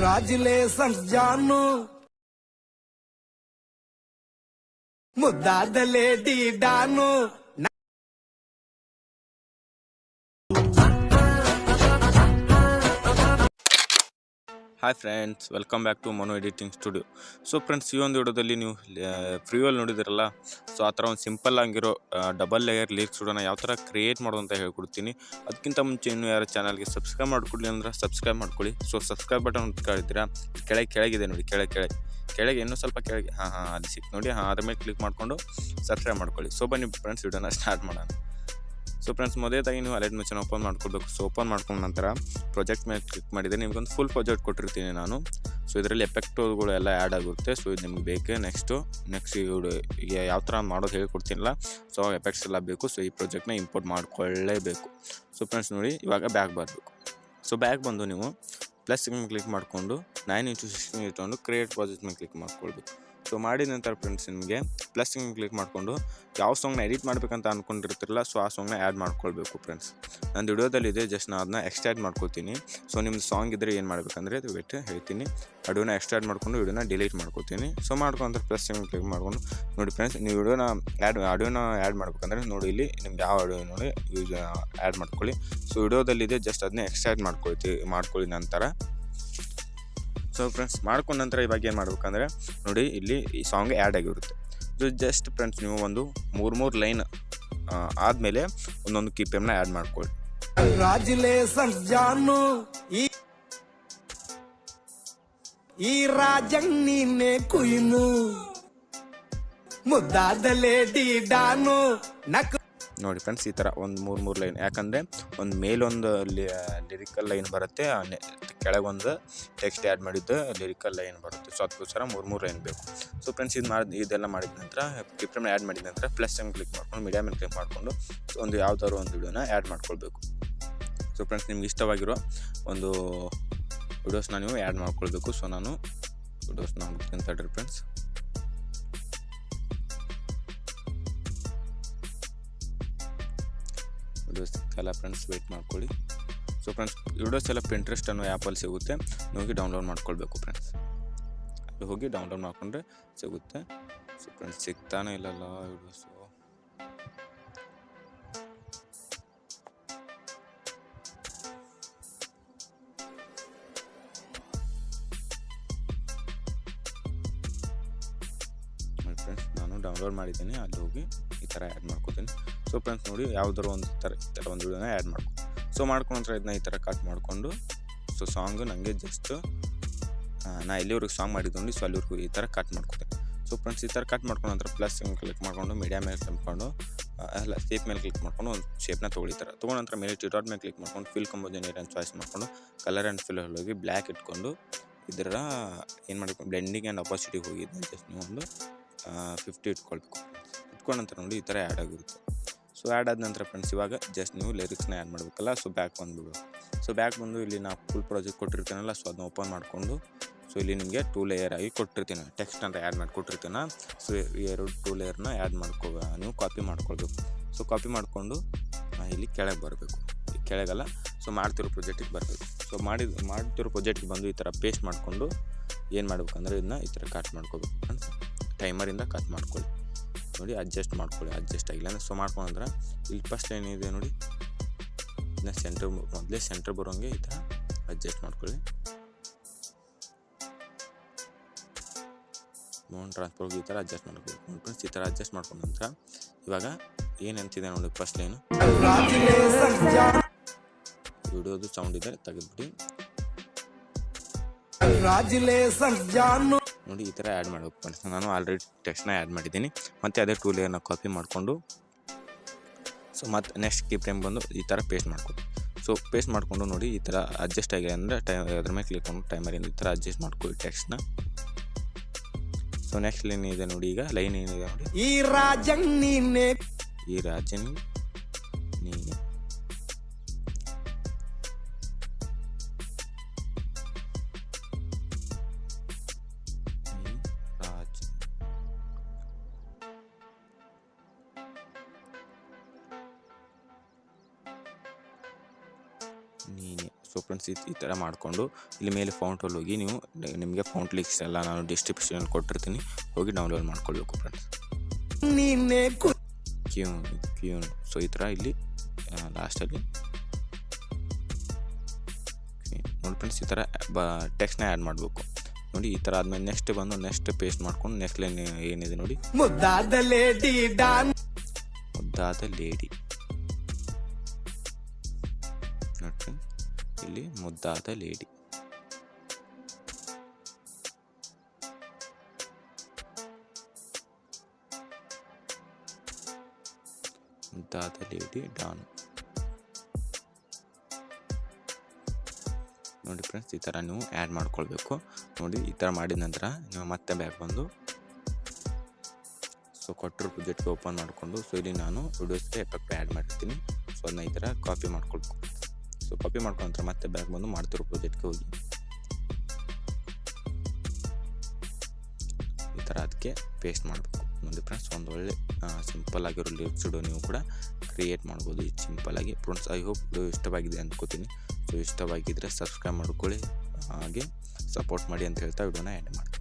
Congratulations ಜಾನು ಮುದ್ದಾದ lady don. Hi friends, welcome back to Mano editing studio. So friends, ಈ ಒಂದು ವಿಡಿಯೋದಲ್ಲಿ ನೀವು ಫ್ರೀಯಲ್ಲಿ ನೋಡಿದಿರಲ್ಲ, ಸೊ ಆ ಥರ ಒಂದು ಸಿಂಪಲ್ ಆಗಿರೋ ಡಬಲ್ ಲೇಯರ್ ಲಿರಿಕ್ಸ್ ವಿಡಿಯೋನ ಯಾವ ಥರ ಕ್ರಿಯೇಟ್ ಮಾಡೋದು ಅಂತ ಹೇಳ್ಕೊಡ್ತೀನಿ. ಅದಕ್ಕಿಂತ ಮುಂಚೆ ಇನ್ನೂ ಯಾರು ಚಾನಲ್ಗೆ ಸಬ್ಸ್ಕ್ರೈಬ್ ಮಾಡ್ಕೊಡ್ಲಿ ಅಂದ್ರೆ ಸಬ್ಸ್ಕ್ರೈಬ್ ಮಾಡ್ಕೊಳ್ಳಿ. ಸೊ ಸಬ್ಸ್ಕ್ರೈಬ್ ಬಟನ್ ಕೇಳಿದ್ದೀರಾ, ಕೆಳಗಿದೆ ನೋಡಿ, ಕೆಳಗೆ ಇನ್ನೂ ಸ್ವಲ್ಪ ಕೆಳಗೆ ಅಲ್ಲಿ ಸಿಕ್ತು ನೋಡಿ. ಅದ್ರ ಮೇಲೆ ಕ್ಲಿಕ್ ಮಾಡಿಕೊಂಡು ಸಬ್ಸ್ಕ್ರೈಬ್ ಮಾಡ್ಕೊಳ್ಳಿ. ಸೊ ಬನ್ನಿ ಫ್ರೆಂಡ್ಸ್, ವಿಡಿಯೋನ ಸ್ಟಾರ್ಟ್ ಮಾಡೋಣ. ಸೊ ಫ್ರೆಂಡ್ಸ್, ಮೊದಲೇದಾಗಿ ನೀವು ಅಲೈಟ್ ಮೆಷನ್ ಓಪನ್ ಮಾಡ್ಕೊಳ್ಬೇಕು. ಸೊ ಓಪನ್ ಮಾಡ್ಕೊಂಡ ನಂತರ ಪ್ರಾಜೆಕ್ಟ್ ಮೇಲೆ ಕ್ಲಿಕ್ ಮಾಡಿದರೆ ನಿಮ್ಗೊಂದು ಫುಲ್ ಪ್ರಾಜೆಕ್ಟ್ ಕೊಟ್ಟಿರ್ತೀನಿ ನಾನು. ಸೊ ಇದರಲ್ಲಿ ಎಫೆಕ್ಟುಗಳು ಎಲ್ಲ ಆ್ಯಡ್ ಆಗುತ್ತೆ. ಸೊ ಇದು ನಿಮ್ಗೆ ಬೇಕು. ನೆಕ್ಸ್ಟ್ ಈಗ ಯಾವ ಥರ ಮಾಡೋದು ಹೇಳ್ಕೊಡ್ತೀನಲ್ಲ, ಸೊ ಎಫೆಕ್ಟ್ಸ್ ಎಲ್ಲ ಬೇಕು. ಸೊ ಈ ಪ್ರಾಜೆಕ್ಟ್ನ ಇಂಪೋರ್ಟ್ ಮಾಡ್ಕೊಳ್ಳೇಬೇಕು. ಸೊ ಫ್ರೆಂಡ್ಸ್ ನೋಡಿ, ಇವಾಗ ಬ್ಯಾಕ್ ಬರಬೇಕು. ಸೊ ಬ್ಯಾಕ್ ಬಂದು ನೀವು ಪ್ಲಸ್ ಮೇಲೆ ಕ್ಲಿಕ್ ಮಾಡಿಕೊಂಡು 9x16 ಇಟ್ಕೊಂಡು ಕ್ರಿಯೇಟ್ ಪ್ರಾಜೆಕ್ಟ್ ಮೇಲೆ ಕ್ಲಿಕ್ ಮಾಡ್ಕೊಳ್ಬೇಕು. ಸೊ ಮಾಡಿದ ನಂತರ ಫ್ರೆಂಡ್ಸ್, ನಿಮಗೆ ಪ್ಲಸ್ ಕ್ಲಿಕ್ ಮಾಡಿಕೊಂಡು ಯಾವ ಸಾಂಗ್ನ ಎಡಿಟ್ ಮಾಡಬೇಕಂತ ಅಂದ್ಕೊಂಡಿರ್ತಿರಲ್ಲ, ಸೊ ಆ ಸಾಂಗ್ನ ಆ್ಯಡ್ ಮಾಡ್ಕೊಳ್ಬೇಕು. ಫ್ರೆಂಡ್ಸ್, ನನ್ನ ವಿಡಿಯೋದಲ್ಲಿದೆ, ಜಸ್ಟ್ ನಾನು ಅದನ್ನ ಎಕ್ಸ್ಟ್ರಾಕ್ಟ್ ಮಾಡ್ಕೊತೀನಿ. ಸೊ ನಿಮ್ದು ಸಾಂಗ್ ಇದ್ದರೆ ಏನು ಮಾಡಬೇಕಂದ್ರೆ ವೇಟ್ ಹೇಳ್ತೀನಿ. ವಿಡಿಯೋನ ಎಕ್ಸ್ಟ್ರಾಕ್ಟ್ ಮಾಡಿಕೊಂಡು ವಿಡಿಯೋನ ಡಿಲೀಟ್ ಮಾಡ್ಕೊತೀನಿ. ಸೊ ಮಾಡ್ಕೊಂಡ್ರೆ ಪ್ಲಸ್ ಕ್ಲಿಕ್ ಮಾಡ್ಕೊಂಡು ನೋಡಿ ಫ್ರೆಂಡ್ಸ್, ನೀವು ವಿಡಿಯೋನ ಆಡಿಯೋನ ಆ್ಯಡ್ ಮಾಡ್ಬೇಕಂದ್ರೆ ನೋಡಿ, ಇಲ್ಲಿ ನಿಮ್ಗೆ ಯಾವ ಆಡಿಯೋ ನೋಡಿ ಯೂಸ್ ಆ್ಯಡ್ ಮಾಡ್ಕೊಳ್ಳಿ. ಸೊ ವಿಡಿಯೋದಲ್ಲಿದೆ, ಜಸ್ಟ್ ಅದನ್ನೇ ಎಕ್ಸ್ಟ್ರಾಕ್ಟ್ ಮಾಡ್ಕೊಳ್ಳಿ ನಂತರ. ಸೊ ಫ್ರೆಂಡ್ಸ್, ಮಾಡ್ಕೊಂಡ ನಂತರ ಇವಾಗ ಏನು ಮಾಡ್ಬೇಕಂದ್ರೆ ನೋಡಿ, ಇಲ್ಲಿ ಈ ಸಾಂಗ್ ಆ್ಯಡ್ ಆಗಿರುತ್ತೆ. ಸೊ ಜಸ್ಟ್ ಫ್ರೆಂಡ್ಸ್, ನೀವು ಒಂದು ಮೂರು ಲೈನ್ ಆದಮೇಲೆ ಒಂದೊಂದು ಕೀಪೇಮ್ನ ಆ್ಯಡ್ ಮಾಡ್ಕೊಳ್ಳಿ. ಕಂಗ್ರಾಚುಲೇಷನ್ಸ್ ಜಾನು ಈ ರಾಜಂಗ್ ನೀನೆ ಕುಯ್ನು ಮುದ್ದಾದ ಲೇಡಿ ಡಾನು ನಕ್ ನೋಡಿ ಫ್ರೆಂಡ್ಸ್, ಈ ಥರ ಒಂದು ಮೂರು ಲೈನ್. ಯಾಕಂದರೆ ಒಂದು ಮೇಲೊಂದು ಲಿರಿಕಲ್ ಲೈನ್ ಬರುತ್ತೆ, ಕೆಳಗೊಂದು ಟೆಕ್ಸ್ಟ್ ಆ್ಯಡ್ ಮಾಡಿದ್ದು ಲಿರಿಕಲ್ ಲೈನ್ ಬರುತ್ತೆ. ಸೊ ಅದಕ್ಕೋಸ್ಕರ ಮೂರು ಲೈನ್ ಬೇಕು. ಸೊ ಫ್ರೆಂಡ್ಸ್, ಇದೆಲ್ಲ ಮಾಡಿದ ನಂತರ ಕ್ಲಿಪ್ನ ಆ್ಯಡ್ ಮಾಡಿದ ನಂತರ ಪ್ಲಸ್ ಕ್ಲಿಕ್ ಮಾಡ್ಕೊಂಡು ಮೀಡಿಯಾ ಮೇಲೆ ಕ್ಲಿಕ್ ಮಾಡಿಕೊಂಡು ಒಂದು ಯಾವ್ದಾದ್ರು ಒಂದು ವಿಡಿಯೋನ ಆ್ಯಡ್ ಮಾಡ್ಕೊಳ್ಬೇಕು. ಸೊ ಫ್ರೆಂಡ್ಸ್, ನಿಮ್ಗೆ ಇಷ್ಟವಾಗಿರೋ ಒಂದು ವಿಡಿಯೋಸ್ನ ನೀವು ಆ್ಯಡ್ ಮಾಡ್ಕೊಳ್ಬೇಕು. ಸೊ ನಾನು ವಿಡಿಯೋಸ್ನ ನೋಡ್ತೀನಿ ತಡ್ರಿ ಫ್ರೆಂಡ್ಸ್. ವಿಡಿಯೋಸ್ ಎಲ್ಲ ಫ್ರೆಂಡ್ಸ್ ವೆಯ್ಟ್ ಮಾಡ್ಕೊಳ್ಳಿ. ಸೊ ಫ್ರೆಂಡ್ಸ್, ವಿಡಿಯೋಸ್ ಎಲ್ಲ ಪಿಂಟ್ರೆಸ್ಟ್ ಅನ್ನೋ ಆ್ಯಪಲ್ಲಿ ಸಿಗುತ್ತೆ, ಹೋಗಿ ಡೌನ್ಲೋಡ್ ಮಾಡ್ಕೊಳ್ಬೇಕು. ಫ್ರೆಂಡ್ಸ್, ಅಲ್ಲಿ ಹೋಗಿ ಡೌನ್ಲೋಡ್ ಮಾಡಿಕೊಂಡ್ರೆ ಸಿಗುತ್ತೆ. ಸೊ ಫ್ರೆಂಡ್ಸ್, ಸಿಗ್ತಾನೆ ಇಲ್ಲಲ್ಲ ವಿಡಿಯೋಸು. ಫ್ರೆಂಡ್ಸ್, ನಾನು ಡೌನ್ಲೋಡ್ ಮಾಡಿದ್ದೀನಿ, ಅಲ್ಲಿ ಹೋಗಿ ಈ ಥರ ಆ್ಯಡ್ ಮಾಡ್ಕೋತೀನಿ. ಸೊ ಫ್ರೆಂಡ್ಸ್ ನೋಡಿ, ಯಾವುದಾದ್ರು ಒಂದು ಈ ಥರ ಒಂದು ವಿಡಿಯೋನ ಆ್ಯಡ್ ಮಾಡ್ಕೊ. ಸೊ ಮಾಡ್ಕೊಂಡ್ರೆ ಇದನ್ನ ಈ ಥರ ಕಟ್ ಮಾಡಿಕೊಂಡು, ಸೊ ಸಾಂಗು ನನಗೆ ಜಸ್ಟ್ ನಾ ಎಲ್ಲಿವರೆಗೆ ಸಾಂಗ್ ಮಾಡಿದ್ದು, ಸೊ ಅಲ್ಲಿವರೆಗೂ ಈ ಥರ ಕಟ್ ಮಾಡ್ಕೊತೀನಿ. ಸೊ ಫ್ರೆಂಡ್ಸ್, ಈ ಥರ ಕಟ್ ಮಾಡ್ಕೊಂಡು ನಂತರ ಪ್ಲಸ್ ಕ್ಲಿಕ್ ಮಾಡಿಕೊಂಡು ಮೀಡಿಯಾ ಮೇಲೆ ಕ್ಲಿಕ್ ಮಾಡಿಕೊಂಡು ಶೇಪ್ ಮೇಲೆ ಕ್ಲಿಕ್ ಮಾಡ್ಕೊಂಡು ಒಂದು ಶೇಪ್ನ ತೊಗೊಳ್ತಾರೆ. ತೊಗೊಂಡ ನಂತರ ಮೇಲೆ ಡಾಟ್ ಮೇಲೆ ಕ್ಲಿಕ್ ಮಾಡ್ಕೊಂಡು ಫಿಲ್ ಕಂಬೋಜನ್ ಏರಿಯಾ ಚಾಯ್ಸ್ ಮಾಡಿಕೊಂಡು ಕಲರ್ ಆ್ಯಂಡ್ ಫಿಲ್ ಹೋಗಿ ಬ್ಲ್ಯಾಕ್ ಇಟ್ಕೊಂಡು ಇದರ ಏನು ಮಾಡಬೇಕು, ಬ್ಲೆಂಡಿಂಗ್ ಆ್ಯಂಡ್ ಅಪಾಸಿಟಿಗೆ ಹೋಗಿದ್ದೆ ಜಸ್ಟ್ ನೀವು ಒಂದು 50 ಇಟ್ಕೊಳ್ಬೇಕು. ಇಟ್ಕೊಂಡ ನಂತರ ನೋಡಿ ಈ ಥರ ಆ್ಯಡ್ ಆಗಿರುತ್ತೆ. ಸೊ ಆ್ಯಡ್ ಆದ ನಂತರ ಫ್ರೆಂಡ್ಸ್, ಇವಾಗ ಜಸ್ಟ್ ನೀವು ಲಿರಿಕ್ಸ್ನ ಆ್ಯಡ್ ಮಾಡಬೇಕಲ್ಲ. ಸೊ ಬ್ಯಾಕ್ ಬಂದುಬಿಡು. ಸೊ ಬ್ಯಾಕ್ ಬಂದು ಇಲ್ಲಿ ನಾವು ಫುಲ್ ಪ್ರಾಜೆಕ್ಟ್ ಕೊಟ್ಟಿರ್ತೀನಲ್ಲ, ಸೊ ಅದನ್ನ ಓಪನ್ ಮಾಡಿಕೊಂಡು, ಸೊ ಇಲ್ಲಿ ನಿಮಗೆ 2 ಲೇಯರ್ ಆಗಿ ಕೊಟ್ಟಿರ್ತೀನಿ, ಟೆಕ್ಸ್ಟ್ ಅಂತ ಆ್ಯಡ್ ಮಾಡಿ ಕೊಟ್ಟಿರ್ತೀನ. ಸೊ 2 ಲೇಯರ್ನ ಆ್ಯಡ್ ನೀವು ಕಾಪಿ ಮಾಡ್ಕೊಳ್ಬೇಕು. ಸೊ ಕಾಪಿ ಮಾಡಿಕೊಂಡು ಇಲ್ಲಿ ಕೆಳಗೆ ಬರಬೇಕು, ಕೆಳಗಲ್ಲ, ಸೊ ಮಾಡ್ತಿರೋ ಪ್ರಾಜೆಕ್ಟಿಗೆ ಬರಬೇಕು. ಸೊ ಮಾಡ್ತಿರೋ ಪ್ರಾಜೆಕ್ಟಿಗೆ ಬಂದು ಈ ಥರ ಪೇಸ್ಟ್ ಮಾಡಿಕೊಂಡು ಏನು ಮಾಡ್ಬೇಕಂದ್ರೆ ಇದನ್ನ ಈ ಥರ ಕಟ್ ಮಾಡ್ಕೋಬೇಕು. ಫ್ರೆಂಡ್ಸ್, ಟೈಮರಿಂದ ಕಟ್ ಮಾಡ್ಕೊಳ್ಳಿ. ನೋಡಿ, ಅಡ್ಜಸ್ಟ್ ಮಾಡ್ಕೊಳ್ಳಿ, ಅಡ್ಜಸ್ಟ್ ಆಗಿಲ್ಲ ಅಂದರೆ. ಸೊ ಮಾಡ್ಕೊಂಡ್ರೆ ಇಲ್ಲಿ ಫಸ್ಟ್ ಲೈನ್ ಇದೆ ನೋಡಿ, ಇದನ್ನ ಮೊದಲೇ ಸೆಂಟ್ರ್ ಬರೋಂಗೆ ಈ ಥರ ಅಡ್ಜಸ್ಟ್ ಮಾಡ್ಕೊಳ್ಳಿ. ಮೌಂಟ್ ಟ್ರಾನ್ಸ್ಫರ್ಗೆ ಈ ಥರ ಅಡ್ಜಸ್ಟ್ ಮಾಡ್ಕೊಳ್ಳಿ. ಫ್ರೆಂಡ್ಸ್, ಈ ಥರ ಅಡ್ಜಸ್ಟ್ ಮಾಡ್ಕೊಂಡ ನಂತರ ಇವಾಗ ಏನಂತಿದೆ ನೋಡಿ, ಫಸ್ಟ್ ಲೈನು ವಿಡಿಯೋದು ಸೌಂಡ್ ಇದೆ, ತೆಗೆದ್ಬಿಟ್ಟು ನೋಡಿ ಈ ಥರ ಆ್ಯಡ್ ಮಾಡಬೇಕು. ಫ್ರೆಂಡ್ಸ್, ನಾನು ಆಲ್ರೆಡಿ ಟೆಕ್ಸ್ಟ್ನ ಆ್ಯಡ್ ಮಾಡಿದ್ದೀನಿ. ಮತ್ತು ಅದೇ 2 ಲೇಯರ್ನ ಕಾಪಿ ಮಾಡಿಕೊಂಡು, ಸೊ ಮತ್ತು ನೆಕ್ಸ್ಟ್ ಕೀ ಫ್ರೇಮ್ ಬಂದು ಈ ಥರ ಪೇಸ್ಟ್ ಮಾಡ್ಕೊಂಡು, ಸೊ ಪೇಸ್ಟ್ ಮಾಡಿಕೊಂಡು ನೋಡಿ ಈ ಥರ ಅಡ್ಜಸ್ಟ್ ಆಗಿದೆ ಅಂದರೆ ಅದ್ರ ಮೇಲೆ ಕ್ಲಿಕ್ ಮಾಡಿ ಟೈಮರಿಂದ ಈ ಥರ ಅಡ್ಜಸ್ಟ್ ಮಾಡ್ಕೊಳ್ಳಿ ಟೆಕ್ಸ್ಟ್ನ. ಸೊ ನೆಕ್ಸ್ಟ್ ಲೈನ್ ಇದೆ ನೋಡಿ, ಈಗ ಲೈನ್ ಏನಿದೆ ನೋಡಿ, ಈ ರಾಜನ್ ನೀನೆ ಸೊ ಫ್ರೆಂಡ್ಸ್ ಈ ಥರ ಮಾಡಿಕೊಂಡು ಇಲ್ಲಿ ಮೇಲೆ ಫೌಂಟಲ್ಲಿ ಹೋಗಿ ನೀವು ನಿಮಗೆ ಫೌಂಟ್ ಲಿಂಕ್ಸ್ ಎಲ್ಲ ನಾನು ಡಿಸ್ಕ್ರಿಪ್ಷನ್ ಕೊಟ್ಟಿರ್ತೀನಿ, ಹೋಗಿ ಡೌನ್ಲೋಡ್ ಮಾಡ್ಕೊಳ್ಬೇಕು ಫ್ರೆಂಡ್ಸ್. ನೀನೆ ಕ್ಯೂನ್ ಸೊ ಈ ಥರ ಇಲ್ಲಿ ಲಾಸ್ಟಲ್ಲಿ ನೋಡಿ ಫ್ರೆಂಡ್ಸ್, ಈ ಥರ ಟೆಕ್ಸ್ಟ್ನ ಆ್ಯಡ್ ಮಾಡಬೇಕು ನೋಡಿ. ಈ ಥರ ಆದಮೇಲೆ ನೆಕ್ಸ್ಟ್ ಪೇಸ್ಟ್ ಮಾಡ್ಕೊಂಡು ನೆಕ್ಸ್ಟ್ ಲೈನ್ ಏನಿದೆ ನೋಡಿ, ಮುದ್ದಾದ ಲೇಡಿ ಡಾನ್ ನೋಡಿ ಇಲ್ಲಿ ಮುದ್ದಾದ ಲೇಡಿ. ಡಾನ್ ನೋಡಿ ಫ್ರೆಂಡ್ಸ್, ಈ ಥರ ನೀವು ಆ್ಯಡ್ ಮಾಡ್ಕೊಳ್ಬೇಕು ನೋಡಿ. ಈ ಥರ ಮಾಡಿದ ನಂತರ ನೀವು ಮತ್ತೆ ಬ್ಯಾಕ್ ಬಂದು ಸೊ ಕೊಟ್ಟಿರೋ ಪ್ರೊಜೆಕ್ಟ್ಗೆ ಓಪನ್ ಮಾಡಿಕೊಂಡು, ಸೊ ಇಲ್ಲಿ ನಾನು ವಿಡಿಯೋಸ್ಗೆ ಎಫೆಕ್ಟ್ ಆ್ಯಡ್ ಮಾಡಿರ್ತೀನಿ. ಸೊ ಅದನ್ನ ಈ ಥರ ಕಾಪಿ ಮಾಡ್ಕೊಳ್ಬೇಕು. ಸೊ ಕಾಪಿ ಮಾಡ್ಕೊಂಡ್ರೆ ಮತ್ತೆ ಬ್ಯಾಕ್ ಬಂದು ಮಾಡ್ತಿರೋ ಪ್ರೊಜೆಕ್ಟ್ಗೆ ಹೋಗಿ ಈ ಥರ ಅದಕ್ಕೆ ಪೇಸ್ಟ್ ಮಾಡಬೇಕು ನೋಡಿ ಫ್ರೆಂಡ್ಸ್. ಒಂದು ಒಳ್ಳೆ ಸಿಂಪಲ್ ಆಗಿರೋ ಲಿರಿಕ್ಸ್ ವಿಡಿಯೋ ನೀವು ಕೂಡ ಕ್ರಿಯೇಟ್ ಮಾಡ್ಬೋದು ಈ ಸಿಂಪಲ್ ಆಗಿ. ಫ್ರೆಂಡ್ಸ್ ಐ ಹೋಪ್ ವಿಡಿಯೋ ಇಷ್ಟವಾಗಿದೆ ಅಂದ್ಕೋತೀನಿ. ಸೊ ಇಷ್ಟವಾಗಿದ್ದರೆ ಸಬ್ಸ್ಕ್ರೈಬ್ ಮಾಡ್ಕೊಳ್ಳಿ, ಹಾಗೆ ಸಪೋರ್ಟ್ ಮಾಡಿ ಅಂತ ಹೇಳ್ತಾ ವಿಡಿಯೋನ ಎಂಡ್ ಮಾಡ್ತೀನಿ.